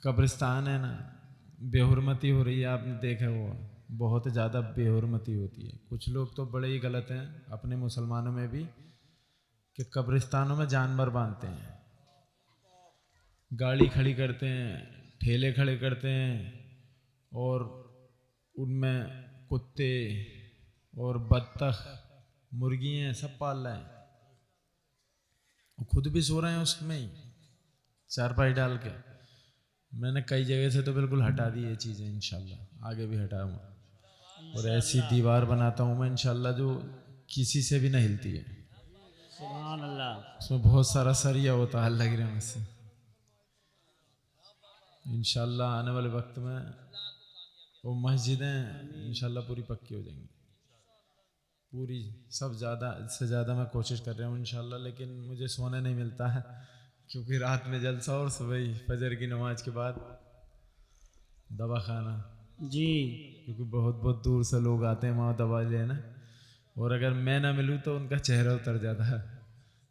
कब्रिस्तान है ना, बेहुरमती हो रही है, आपने देखा हुआ, बहुत ज़्यादा बेहुरमती होती है। कुछ लोग तो बड़े ही गलत हैं अपने मुसलमानों में भी, कि कब्रिस्तानों में जानवर बांधते हैं, गाड़ी खड़ी करते हैं, ठेले खड़े करते हैं, और उनमें कुत्ते और बत्तख, मुर्गियाँ सब पाल रहे हैं, और खुद भी सो रहे हैं उसमें ही चारपाई डाल के। मैंने कई जगह से तो बिल्कुल हटा दी ये चीज़ें, इंशाल्लाह आगे भी हटाऊंगा, और ऐसी दीवार बनाता हूँ मैं इंशाल्लाह जो किसी से भी नहीं हिलती है। सुभान अल्लाह। उसमें बहुत सारा सरिया होता है अल्लाह की रहमत से। इंशाल्लाह आने वाले वक्त में वो मस्जिदें इंशाल्लाह पूरी पक्की हो जाएंगी, पूरी, सब ज़्यादा से ज़्यादा मैं कोशिश कर रहा हूँ इंशाल्लाह। लेकिन मुझे सोने नहीं मिलता है, क्योंकि रात में जलसा और सुबह ही फजर की नमाज के बाद दवा खाना, जी क्योंकि बहुत बहुत दूर से लोग आते हैं वहाँ दवा लेना, और अगर मैं ना मिलूँ तो उनका चेहरा उतर जाता है,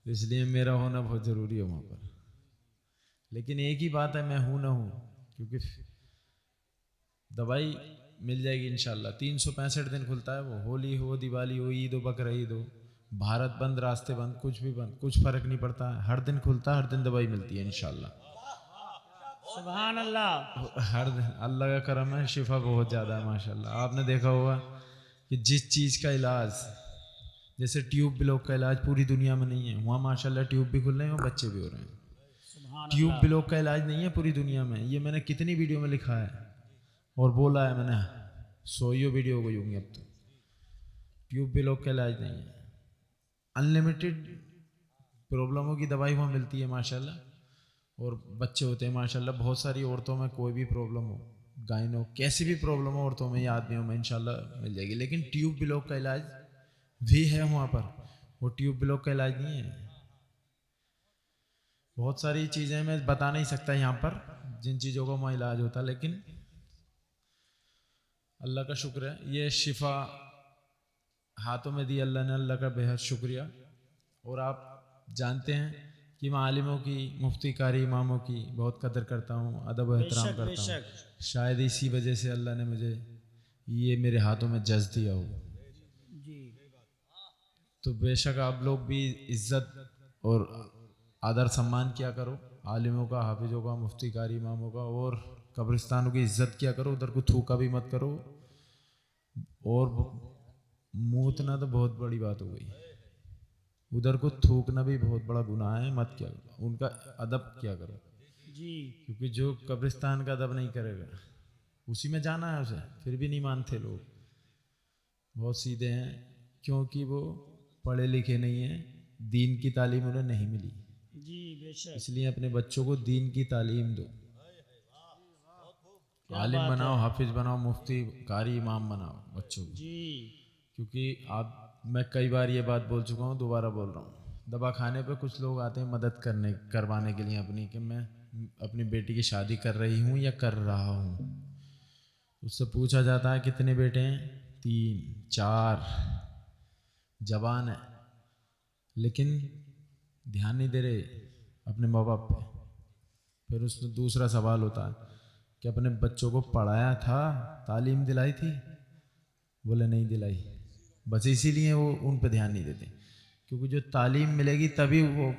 इसलिए मेरा होना बहुत ज़रूरी है वहाँ पर। लेकिन एक ही बात है, मैं हूँ ना हूँ, क्योंकि दवाई मिल जाएगी इंशाल्लाह। 365 दिन खुलता है वो, होली हो, दिवाली हो, ईद हो, बकरा ईद हो, भारत बंद, रास्ते बंद, कुछ भी बंद, कुछ फ़र्क नहीं पड़ता है, हर दिन खुलता है, हर दिन दवाई मिलती है इंशाल्लाह। सुभान अल्लाह। हर दिन अल्लाह का करम है, शिफा बहुत ज़्यादा है माशाल्लाह। आपने देखा होगा कि जिस चीज़ का इलाज, जैसे ट्यूब ब्लॉक का इलाज पूरी दुनिया में नहीं है, वहाँ माशाल्लाह ट्यूब भी खुल रहे हैं और बच्चे भी हो रहे हैं। सुभान ट्यूब अल्लाह। ब्लॉक का इलाज नहीं है पूरी दुनिया में, ये मैंने कितनी वीडियो में लिखा है और बोला है मैंने, 100 वीडियो हो गई होंगी अब तो। ट्यूब ब्लॉक का इलाज नहीं है, अनलिमिटेड प्रॉब्लमों की दवाई वहाँ मिलती है माशाल्लाह, और बच्चे होते हैं माशाल्लाह। बहुत सारी औरतों में कोई भी प्रॉब्लम हो, गायनो, कैसी भी प्रॉब्लम हो औरतों में या आदमियों में, इंशाल्लाह मिल जाएगी। लेकिन ट्यूब ब्लॉक का इलाज भी है वहाँ पर, वो ट्यूब ब्लॉक का इलाज नहीं है। बहुत सारी चीज़ें मैं बता नहीं सकता यहाँ पर जिन चीज़ों का वहाँ इलाज होता, लेकिन अल्लाह का शुक्र है ये शिफा हाथों में दी अल्लाह ने, अल्लाह का बेहद शुक्रिया। और आप जानते हैं कि मैं आलिमों की, मुफ्ती कारी इमामों की बहुत कदर करता हूँ, अदब व एहतराम बेशक करता हूँ। बेशक। शायद इसी वजह से अल्लाह ने मुझे ये मेरे हाथों में जज दिया हो। जी तो बेशक आप लोग भी इज्जत और आदर सम्मान किया करो आलिमों का, हाफिजों का, मुफ्ती कारी इमामों का, और कब्रिस्तानों की इज्जत किया करो, उधर को थूका भी मत करो। और मूतना तो बहुत बड़ी बात हो गई, उधर को थूकना भी बहुत बड़ा गुनाह है, मत किया करो, उनका अदब किया करो। जी। क्योंकि जो कब्रिस्तान का अदब नहीं करेगा उसी में जाना है उसे, फिर भी नहीं मानते लोग, बहुत सीधे हैं, क्योंकि वो पढ़े लिखे नहीं हैं, दीन की तालीम उन्हें नहीं मिली। जी बेशक। इसलिए अपने बच्चों को दीन की तालीम दो, क्या आलिम बात बनाओ, है। हाफिज बनाओ, मुफ्ती कारी इमाम बनाओ बच्चों को। जी क्योंकि आप, मैं कई बार ये बात बोल चुका हूँ, दोबारा बोल रहा हूँ, दवा खाने पे कुछ लोग आते हैं मदद करवाने के लिए अपनी, कि मैं अपनी बेटी की शादी कर रही हूँ या कर रहा हूँ। उससे पूछा जाता है कितने बेटे हैं, 3 4, जवान है, लेकिन ध्यान नहीं दे रहे अपने माँ बाप पे। फिर उसमें दूसरा सवाल होता है कि अपने बच्चों को पढ़ाया था, तालीम दिलाई थी? बोले नहीं दिलाई। बस इसीलिए वो उन पे ध्यान नहीं देते, क्योंकि जो तालीम मिलेगी तभी वो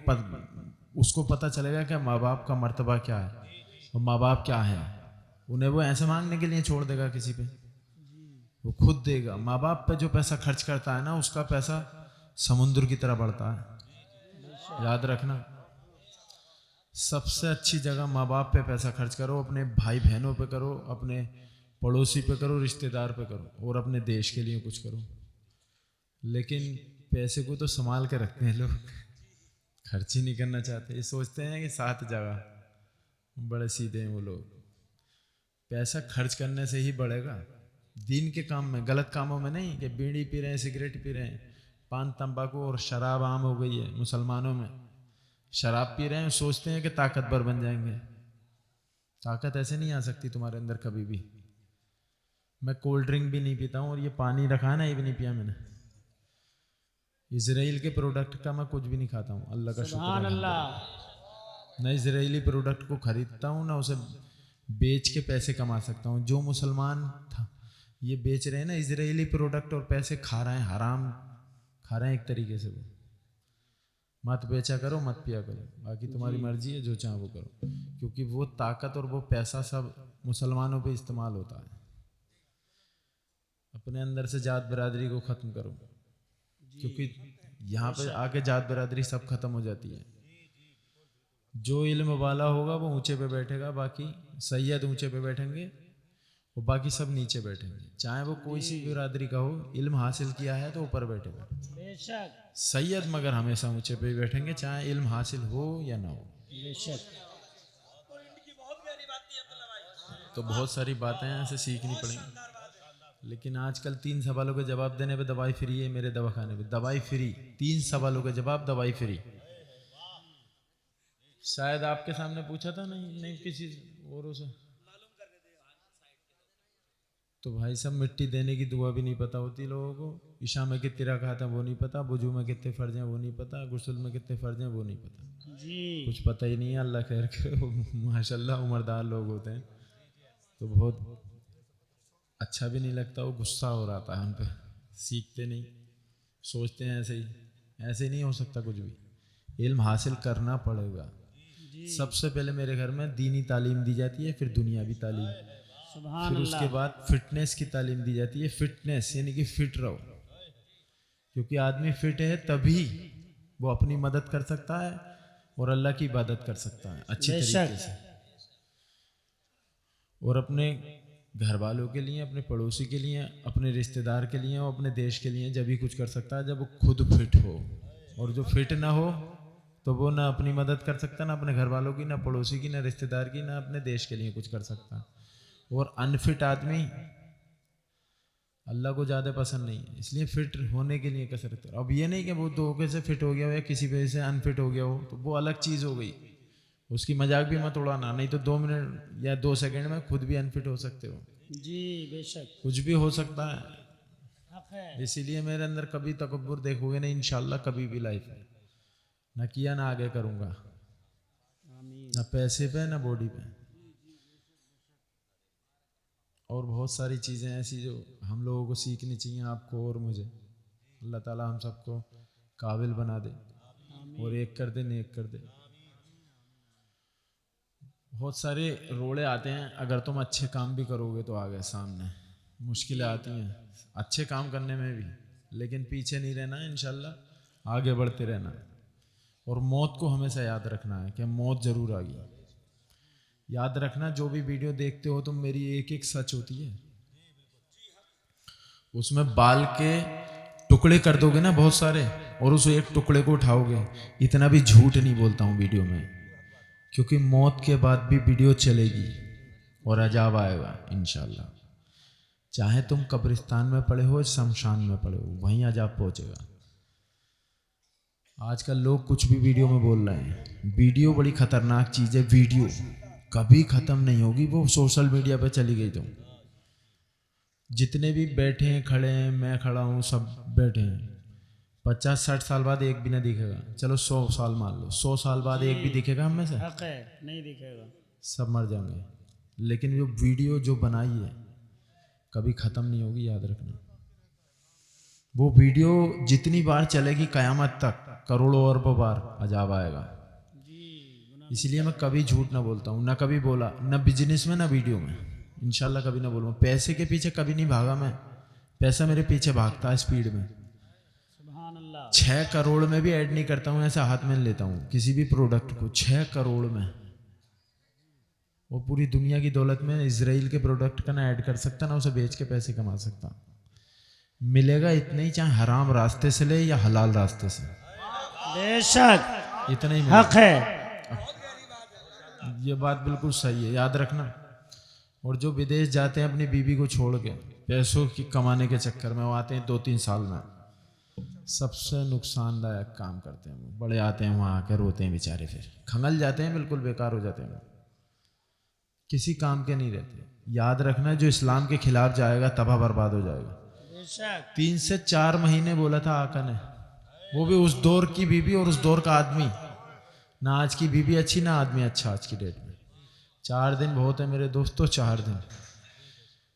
उसको पता चलेगा कि माँ बाप का मर्तबा क्या है और माँ बाप क्या है। उन्हें वो ऐसे मांगने के लिए छोड़ देगा किसी पे, वो खुद देगा। माँ बाप पे जो पैसा खर्च करता है ना, उसका पैसा समुद्र की तरह बढ़ता है, याद रखना। सबसे अच्छी जगह माँ बाप पे पैसा खर्च करो, अपने भाई बहनों पे करो, अपने पड़ोसी पे करो, रिश्तेदार पे करो, और अपने देश के लिए कुछ करो। लेकिन पैसे को तो संभाल के रखते हैं लोग, खर्च ही नहीं करना चाहते। ये सोचते हैं कि 7 जगह, बड़े सीधे हैं वो लोग। पैसा खर्च करने से ही बढ़ेगा, दीन के काम में, गलत कामों में नहीं, कि बीड़ी पी रहे हैं, सिगरेट पी रहे हैं, पान तंबाकू और शराब आम हो गई है मुसलमानों में। शराब पी रहे हैं, सोचते हैं कि ताकतवर बन जाएंगे। ताकत ऐसे नहीं आ सकती तुम्हारे अंदर कभी भी। मैं कोल्ड ड्रिंक भी नहीं पीता हूँ, और ये पानी रखा है ना, ये भी नहीं पिया मैंने। इजराइल के प्रोडक्ट का मैं कुछ भी नहीं खाता हूँ, अल्लाह का शुक्र सुभान अल्लाह। अल्हम्दुलिल्लाह। ना इजरायली प्रोडक्ट को खरीदता हूँ, ना उसे بیچ کے پیسے کما سکتا ہوں. جو مسلمان تھا یہ بیچ رہے ہیں نا اسرائیلی پروڈکٹ اور پیسے کھا رہے ہیں, حرام کھا رہے ہیں ایک طریقے سے. وہ مت بیچا کرو, مت پیا کرو, باقی تمہاری مرضی ہے, جو چاہو وہ کرو, کیونکہ وہ طاقت اور وہ پیسہ سب مسلمانوں پہ استعمال ہوتا ہے. اپنے اندر سے ذات برادری کو ختم کرو, کیونکہ یہاں پہ آ کے ذات برادری سب ختم ہو جاتی ہے. جو علم والا ہوگا وہ اونچے پہ بیٹھے گا, باقی سید اونچے پہ بیٹھیں گے اور باقی سب نیچے بیٹھیں گے. چاہے وہ کوئی سی برادری کا ہو, علم حاصل کیا ہے تو اوپر بیٹھے گا. بے شک سید مگر ہمیشہ اونچے پہ بیٹھیں گے, چاہے علم حاصل ہو یا نہ ہو. بے شک. تو بہت ساری باتیں ایسے سیکھنی پڑیں گی, لیکن آج کل 3 سوالوں کے جواب دینے پہ دوائی فری ہے. میرے دواخانے پہ دوائی فری, 3 سوالوں کے جواب دوائی فری. شاید آپ کے سامنے پوچھا تھا, نہیں کسی اوروں سے. تو بھائی صاحب مٹی دینے کی دعا بھی نہیں پتہ ہوتی لوگوں کو, عشاء میں کتنے رکعت ہیں وہ نہیں پتہ, وضو میں کتنے فرض ہیں وہ نہیں پتہ, غسل میں کتنے فرض ہیں وہ نہیں پتہ, جی کچھ پتہ ہی نہیں ہے. اللہ خیر کرے, ماشاء اللہ عمردار لوگ ہوتے ہیں تو بہت اچھا بھی نہیں لگتا, وہ غصہ ہو رہا تھا ہم پہ. سیکھتے نہیں, سوچتے ہیں ایسے نہیں ہو سکتا کچھ بھی. علم حاصل کرنا پڑے گا. سب سے پہلے میرے گھر میں دینی تعلیم دی جاتی ہے, پھر دنیاوی تعلیم, سبحان پھر اس کے بعد فٹنس کی تعلیم دی جاتی ہے. فٹنس یعنی کہ فٹ رہو, کیونکہ آدمی فٹ ہے تبھی وہ اپنی مدد کر سکتا ہے اور اللہ کی عبادت کر سکتا ہے اچھی طریقے سے. اور اپنے گھر والوں کے لیے, اپنے پڑوسی کے لیے, اپنے رشتہ دار کے لیے اور اپنے دیش کے لیے جب ہی کچھ کر سکتا ہے جب وہ خود فٹ ہو. اور جو فٹ نہ ہو تو وہ نہ اپنی مدد کر سکتا, نہ اپنے گھر والوں کی, نہ پڑوسی کی, نہ رشتہ دار کی, نہ اپنے دیش کے لیے کچھ کر سکتا. اور انفٹ آدمی اللہ کو زیادہ پسند نہیں ہے, اس لیے فٹ ہونے کے لیے کثرت کرو. اب یہ نہیں کہ وہ دھوکے سے فٹ ہو گیا ہو یا کسی وجہ سے انفٹ ہو گیا ہو تو وہ الگ چیز ہو گئی, اس کی مذاق بھی مت اڑانا, نہیں تو 2 منٹ یا 2 سیکنڈ میں خود بھی انفٹ ہو سکتے ہو. جی بے شک کچھ بھی ہو سکتا ہے. حق ہے. اسی لیے میرے اندر کبھی تکبر دیکھو گے نہیں انشاءاللہ, کبھی بھی لائف میں نہ کیا نہ آگے کروں گا, آمین. نہ پیسے پہ نہ باڈی پہ. اور بہت ساری چیزیں ایسی جو ہم لوگوں کو سیکھنی چاہیے, آپ کو اور مجھے. اللہ تعالیٰ ہم سب کو قابل بنا دے اور ایک کر دے, نیک کر دے. بہت سارے روڑے آتے ہیں, اگر تم اچھے کام بھی کرو گے تو آگے سامنے مشکلیں آتی ہیں اچھے کام کرنے میں بھی, لیکن پیچھے نہیں رہنا ہے انشاءاللہ, آگے بڑھتے رہنا. اور موت کو ہمیشہ یاد رکھنا ہے کہ موت ضرور آ گئی. یاد رکھنا جو بھی ویڈیو دیکھتے ہو تم, میری ایک ایک سچ ہوتی ہے. اس میں بال کے ٹکڑے کر دو گے نا بہت سارے, اور اس ایک ٹکڑے کو اٹھاؤ گے, اتنا بھی جھوٹ نہیں بولتا ہوں ویڈیو میں, کیونکہ موت کے بعد بھی ویڈیو چلے گی اور عذاب آئے گا انشاءاللہ. چاہے تم قبرستان میں پڑے ہو, شمشان میں پڑے ہو, وہیں عذاب پہنچے گا. آج کل لوگ کچھ بھی ویڈیو میں بول رہے ہیں. ویڈیو بڑی خطرناک چیز ہے, ویڈیو کبھی ختم نہیں ہوگی, وہ سوشل میڈیا پہ چلی گئی. تو جتنے بھی بیٹھے ہیں, کھڑے ہیں, میں کھڑا ہوں, سب بیٹھے ہیں, 50-60 سال بعد ایک بھی نہ دکھے گا. چلو 100 سال مان لو, 100 سال بعد ایک بھی دکھے گا ہم میں سے؟ حق ہے, نہیں دکھے گا, سب مر جائیں گے. لیکن جو ویڈیو جو بنائی ہے کبھی ختم نہیں ہوگی, یاد رکھنا. وہ ویڈیو جتنی بار چلے گی قیامت تک, کروڑوں اربوں بار عذاب آئے گا. اس لیے میں کبھی جھوٹ نہ بولتا ہوں, نہ کبھی بولا, نہ بزنس میں نہ ویڈیو میں, انشاءاللہ کبھی نہ بولوں. پیسے کے پیچھے کبھی نہیں بھاگا میں, پیسہ میرے پیچھے بھاگتا ہے اسپیڈ میں. سبحان اللہ. 6 کروڑ میں بھی ایڈ نہیں کرتا ہوں, ایسا ہاتھ میں لیتا ہوں کسی بھی پروڈکٹ کو. 6 کروڑ میں, وہ پوری دنیا کی دولت میں اسرائیل کے پروڈکٹ کا نہ ایڈ کر سکتا, نہ اسے بیچ کے پیسے کما سکتا. ملے گا اتنا ہی, چاہے حرام راستے سے لے یا حلال راستے سے, بے شک اتنا ہی ملے. حق ہے. یہ بات بالکل صحیح ہے, یاد رکھنا. اور جو بدیش جاتے ہیں اپنی بیوی کو چھوڑ کے پیسوں کی کمانے کے چکر میں, وہ آتے ہیں 2-3 سال میں, سب سے نقصان دایک کام کرتے ہیں. وہ بڑے آتے ہیں وہاں آ کے روتے ہیں بیچارے, پھر کھنگل جاتے ہیں, بالکل بیکار ہو جاتے ہیں, کسی کام کے نہیں رہتے. یاد رکھنا جو اسلام کے خلاف جائے گا تباہ برباد ہو جائے گا. 3 سے 4 مہینے بولا تھا آقا نے, وہ بھی اس دور کی بیوی اور اس دور کا آدمی. نہ آج کی بیوی اچھی, نہ آدمی اچھا آج کی ڈیٹ میں. 4 दिन बहुत है मेरे दोस्तों, 4 दिन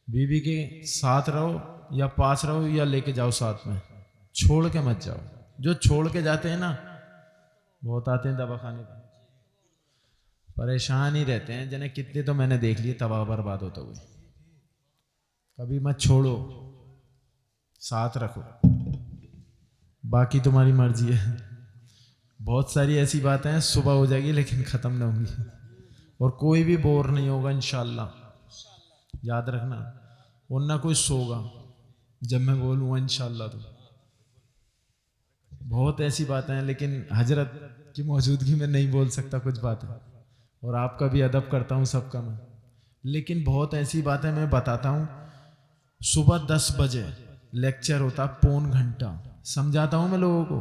बीवी के साथ रहो या पास रहो या लेके जाओ साथ में, छोड़ के मत जाओ। जो छोड़ के जाते हैं ना, बहुत आते हैं दवा खाने पे, परेशान ही रहते हैं। जिन्हें कितने तो मैंने देख लिए तबाह बर्बाद होते हुए। कभी मत छोड़ो, साथ रखो, बाकी तुम्हारी मर्जी है। बहुत सारी ऐसी बातें हैं सुबह हो जाएगी लेकिन ख़त्म ना होंगी, और कोई भी बोर नहीं होगा इंशाल्लाह। याद रखना, और ना कोई सोगा जब मैं बोलूँगा इंशाल्लाह। तो बहुत ऐसी बातें हैं लेकिन हजरत की मौजूदगी में नहीं बोल सकता कुछ बातें, और आपका भी अदब करता हूँ सबका मैं। लेकिन बहुत ऐसी बातें मैं बताता हूँ। सुबह 10 बजे लेक्चर होता, पौन घंटा समझाता हूँ मैं लोगों को,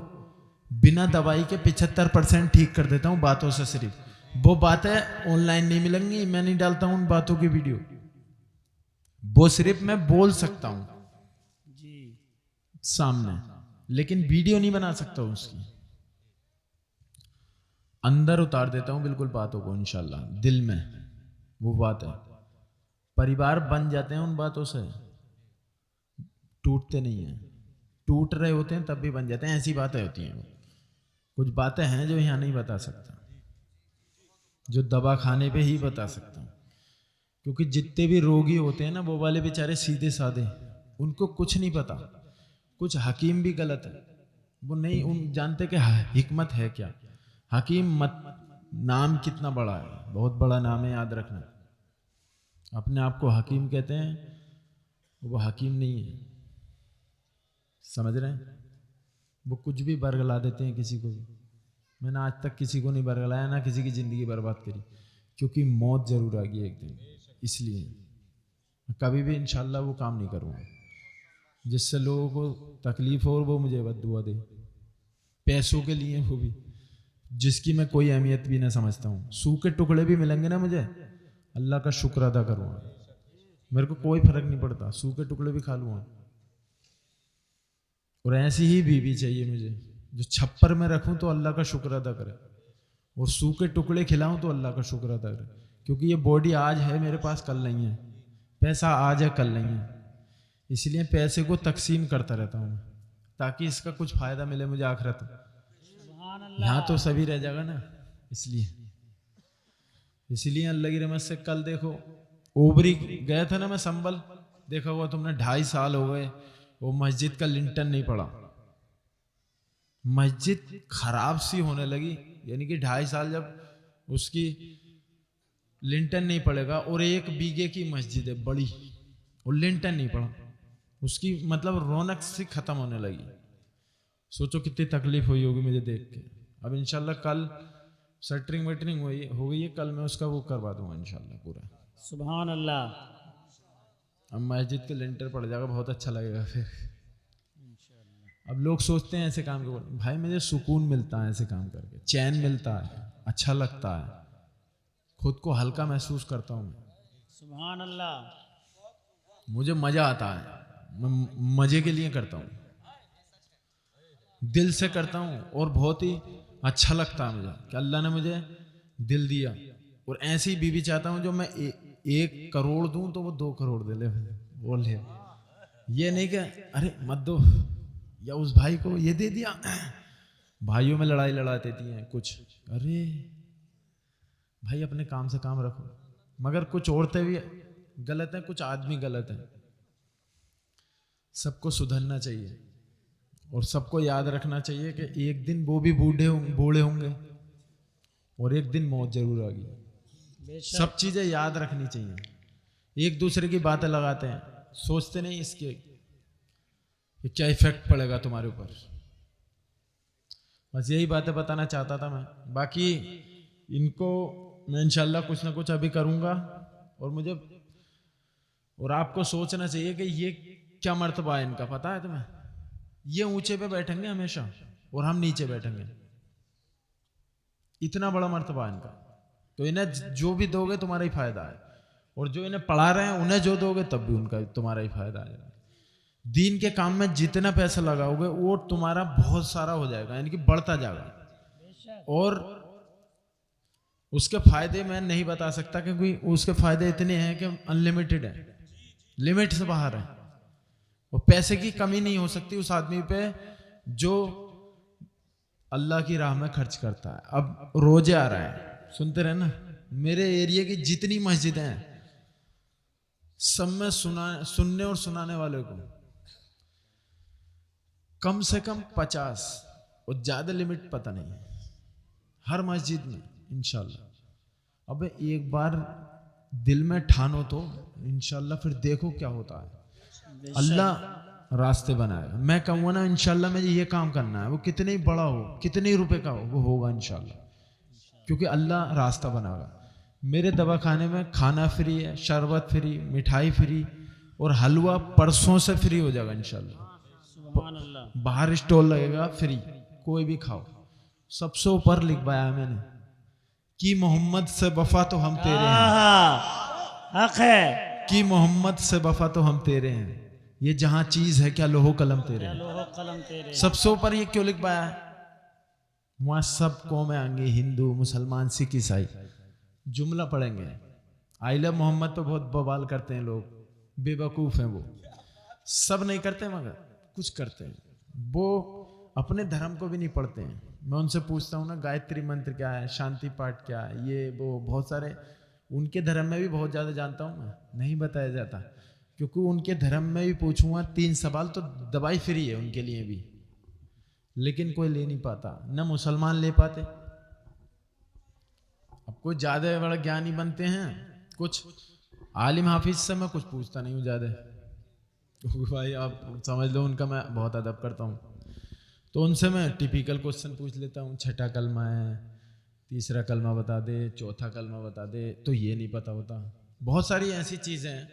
बिना दवाई के 75% ठीक कर देता हूँ बातों से। सिर्फ वो बातें ऑनलाइन नहीं मिलेंगी, मैं नहीं डालता हूँ उन बातों की वीडियो, वो सिर्फ मैं बोल सकता हूँ जी सामने, लेकिन वीडियो नहीं बना सकता हूँ उसकी। अंदर उतार देता हूँ बिल्कुल बातों को इंशाल्लाह, दिल में वो बात है। परिवार बन जाते हैं उन बातों से, टूटते नहीं हैं। टूट रहे होते हैं तब भी बन जाते हैं, ऐसी बातें होती हैं। कुछ बातें हैं जो यहाँ नहीं बता सकता, जो दवा खाने पे ही बता सकता हूँ। क्योंकि जितने भी रोगी होते हैं ना, वो वाले बेचारे सीधे साधे, उनको कुछ नहीं पता। कुछ हकीम भी गलत है, वो नहीं उन जानते कि हिकमत है क्या। हकीम मत नाम कितना बड़ा है, बहुत बड़ा नाम है, याद रखना। अपने आप को हकीम कहते हैं, वो हकीम नहीं है, समझ रहे हैं। वो कुछ भी बरगला देते हैं किसी को भी। मैंने आज तक किसी को नहीं बरगलाया, ना किसी की ज़िंदगी बर्बाद करी, क्योंकि मौत ज़रूर आ गई एक दिन। इसलिए कभी भी इंशाल्लाह वो काम नहीं करूँगा जिससे लोगों को तकलीफ हो और वो मुझे बद्दुआ दे, पैसों के लिए, वो भी जिसकी मैं कोई अहमियत भी ना समझता हूँ। सूखे टुकड़े भी मिलेंगे ना मुझे, अल्लाह का शुक्र अदा करूँगा, मेरे को कोई फर्क नहीं पड़ता, सूखे टुकड़े भी खा लूँगा। और ऐसी ही बीवी चाहिए मुझे जो छप्पर में रखूं तो अल्लाह का शुक्र अदा करे, और सूखे टुकड़े खिलाऊं तो अल्लाह का शुक्र अदा करे। क्योंकि ये बॉडी आज है मेरे पास, कल नहीं है। पैसा आज है, कल नहीं है। इसलिए पैसे को तकसीम करता रहता हूँ ताकि इसका कुछ फ़ायदा मिले मुझे आखिरत में। सुभान अल्लाह। यहाँ तो सभी रह जाएगा ना, इसलिए अल्लाह की रहमत से कल देखो ओबरी गया था ना मैं, संभल देखा हुआ तुमने, 2.5 साल हो गए वो मस्जिद का लिंटन नहीं पड़ा। मस्जिद खराब सी होने लगी, यानी कि 2.5 साल जब उसकी लिंटन नहीं पड़ेगा, और 1 बीघे की मस्जिद है बड़ी, और लिंटन नहीं पड़ा, उसकी मतलब रौनक सी खत्म होने लगी। सोचो कितनी तकलीफ हुई होगी मुझे देख के। अब इंशाल्लाह कल शटरिंग वटरिंग हो गई है, कल मैं उसका वो करवा दूंगा इंशाल्लाह पूरा। सुभान अल्लाह। अब मस्जिद के लिंटर पड़ जाएगा, बहुत अच्छा लगेगा फिर। अब लोग सोचते हैं ऐसे काम के, भाई मुझे सुकून मिलता है ऐसे काम करके, चैन मिलता है, अच्छा लगता है, खुद को हल्का महसूस करता हूँ मैं। सुभान अल्लाह। मुझे मज़ा आता है, मैं मज़े के लिए करता हूँ, दिल से करता हूँ, और बहुत ही अच्छा लगता है मुझे कि अल्लाह ने मुझे दिल दिया। और ऐसी बीवी चाहता हूँ जो मैं 1 करोड़ दूँ तो वो 2 करोड़ दे ले, बोल ले। ये नहीं कि अरे मत दो, या उस भाई को ये दे दिया। भाइयों में लड़ाई लड़ा देती हैं कुछ, अरे भाई अपने काम से काम रखो। मगर कुछ औरतें भी गलत हैं, कुछ आदमी गलत हैं। सबको सुधरना चाहिए, और सबको याद रखना चाहिए कि एक दिन वो भी बूढ़े होंगे, और एक दिन मौत जरूर आएगी। सब चीज़ें याद रखनी चाहिए। एक दूसरे की बातें लगाते हैं, सोचते नहीं इसके कि क्या इफेक्ट पड़ेगा तुम्हारे ऊपर। बस यही बातें बताना चाहता था मैं। बाकी इनको मैं इंशाल्लाह कुछ ना कुछ अभी करूँगा, और मुझे और आपको सोचना चाहिए कि ये क्या मर्तबा है इनका, पता है तुम्हें? ये ऊंचे पे बैठेंगे हमेशा और हम नीचे बैठेंगे, इतना बड़ा मर्तबा है इनका। तो इन्हें जो भी दोगे तुम्हारा ही फायदा है, और जो इन्हें पढ़ा रहे हैं उन्हें जो दोगे तब भी उनका तुम्हारा ही फायदा है। दीन के काम में जितना पैसा लगाओगे वो तुम्हारा बहुत सारा हो जाएगा, यानी कि बढ़ता जाएगा। और اس کے فائدے میں نہیں بتا سکتا کیونکہ اس کے فائدے اتنے ہیں کہ انلمیٹڈ ہیں، لمٹ سے باہر ہیں، اور پیسے کی کمی نہیں ہو سکتی اس آدمی پہ جو اللہ کی راہ میں خرچ کرتا ہے. اب روزے آ رہے ہیں، سنتے رہے نا، میرے ایریا کی جتنی مسجدیں ہیں سب میں سننے اور سنانے والے کو کم سے کم 50 اور زیادہ لمٹ پتہ نہیں ہے ہر مسجد میں انشاءاللہ. اب ایک بار دل میں ٹھانو تو انشاءاللہ پھر دیکھو کیا ہوتا ہے. اللہ راستے بنائے گا. میں کہوں گا نا انشاءاللہ مجھے یہ کام کرنا ہے، وہ کتنے ہی بڑا ہو، کتنے ہی روپے کا ہو، وہ ہوگا انشاءاللہ، کیونکہ اللہ راستہ بنائے گا. میرے دوا خانے میں کھانا فری ہے، شربت فری، مٹھائی فری، اور حلوہ پرسوں سے فری ہو جائے گا انشاءاللہ. سبحان اللہ. باہر اسٹال لگے گا فری، کوئی بھی کھاؤ. سب سے اوپر لکھوایا ہے میں نے کہ محمد سے وفا تو ہم تیرے ہیں، حق ہے. کہ محمد سے وفا تو ہم تیرے ہیں، یہ جہاں چیز ہے کیا لوح قلم تیرے ہیں. لوح قلم تیرے. سب سے اوپر یہ کیوں لکھوایا ہے؟ وہاں سب قومیں آئیں گی، ہندو، مسلمان، سکھ، عیسائی، جملہ پڑھیں گے. آئی لو محمد تو بہت بوال کرتے ہیں لوگ، بے وقوف ہیں وہ، سب نہیں کرتے مگر کچھ کرتے ہیں. وہ اپنے دھرم کو بھی نہیں پڑھتے ہیں. میں ان سے پوچھتا ہوں نا گایتری منتر کیا ہے، شانتی پاٹ کیا ہے، یہ وہ بہت سارے ان کے دھرم میں بھی بہت زیادہ جانتا ہوں میں، نہیں بتایا جاتا کیونکہ ان کے دھرم میں بھی پوچھوں گا 3 سوال تو دوائی فری ہے ان کے لیے بھی، لیکن کوئی لے نہیں پاتا، نہ مسلمان لے پاتے. اب کوئی زیادہ بڑا گیانی بنتے ہیں، کچھ عالم حافظ سے میں کچھ پوچھتا نہیں ہوں زیادہ، بھائی آپ سمجھ لو ان کا میں بہت ادب کرتا ہوں. تو ان سے میں ٹیپیکل کوشچن پوچھ لیتا ہوں، 6 کلمہ ہے، 3 کلمہ بتا دے، 4 کلمہ بتا دے، تو یہ نہیں پتا ہوتا. بہت ساری ایسی چیزیں ہیں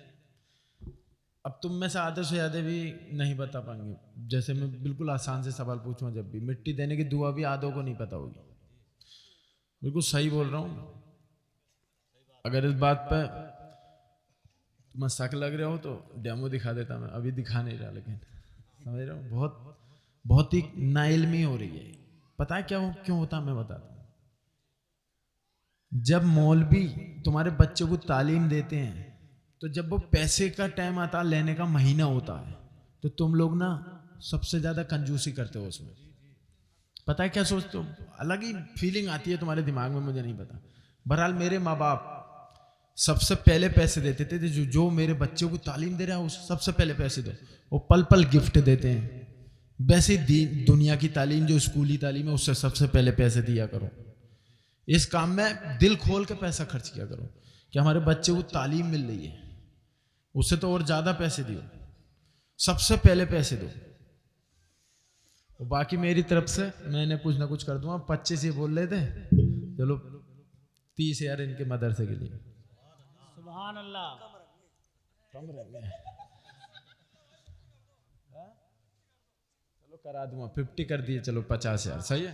اب تم میں سے آدھے سے زیادہ بھی نہیں بتا پائیں گے. جیسے میں بالکل آسان سے سوال پوچھوں، جب بھی مٹی دینے کی دعا بھی آدھوں کو نہیں پتا ہوگی. بالکل صحیح بول رہا ہوں. اگر اس بات پہ تمہیں شک لگ رہا ہو تو ڈیمو دکھا دیتا، میں ابھی دکھا نہیں رہا، لیکن سمجھ رہا ہوں بہت ہی نا علمی ہو رہی ہے. پتا ہے کیوں ہوتا میں بتاتا ہوں. جب مولوی تمہارے بچوں کو تعلیم دیتے ہیں تو جب وہ پیسے کا ٹائم آتا، لینے کا مہینہ ہوتا ہے، تو تم لوگ نا سب سے زیادہ کنجوسی کرتے ہو اس میں. پتہ ہے کیا سوچتے ہو؟ الگ ہی فیلنگ آتی ہے تمہارے دماغ میں، مجھے نہیں پتا. بہرحال میرے ماں باپ سب سے پہلے پیسے دیتے تھے، جو میرے بچوں کو تعلیم دے رہا ہے اس سب سے پہلے پیسے دو. وہ پل پل گفٹ دیتے ہیں. ویسے دنیا کی تعلیم جو اسکولی تعلیم ہے اس سے سب سے پہلے پیسے دیا کرو. اس کام میں دل کھول کے پیسہ خرچ کیا کرو کہ ہمارے بچے کو تعلیم مل رہی ہے، اس سے تو اور زیادہ پیسے دیو، سب سے پہلے پیسے دو. اور باقی میری طرف سے میں نے کچھ نہ کچھ کر دوں گا. 25 ہی بول رہے تھے، چلو 30,000 ان کے مدرسے کے لیے. سبحان اللہ. کم رہ گئے، چلو کرا دوں گا. 50 کر دیے، چلو 50,000 صحیح ہے.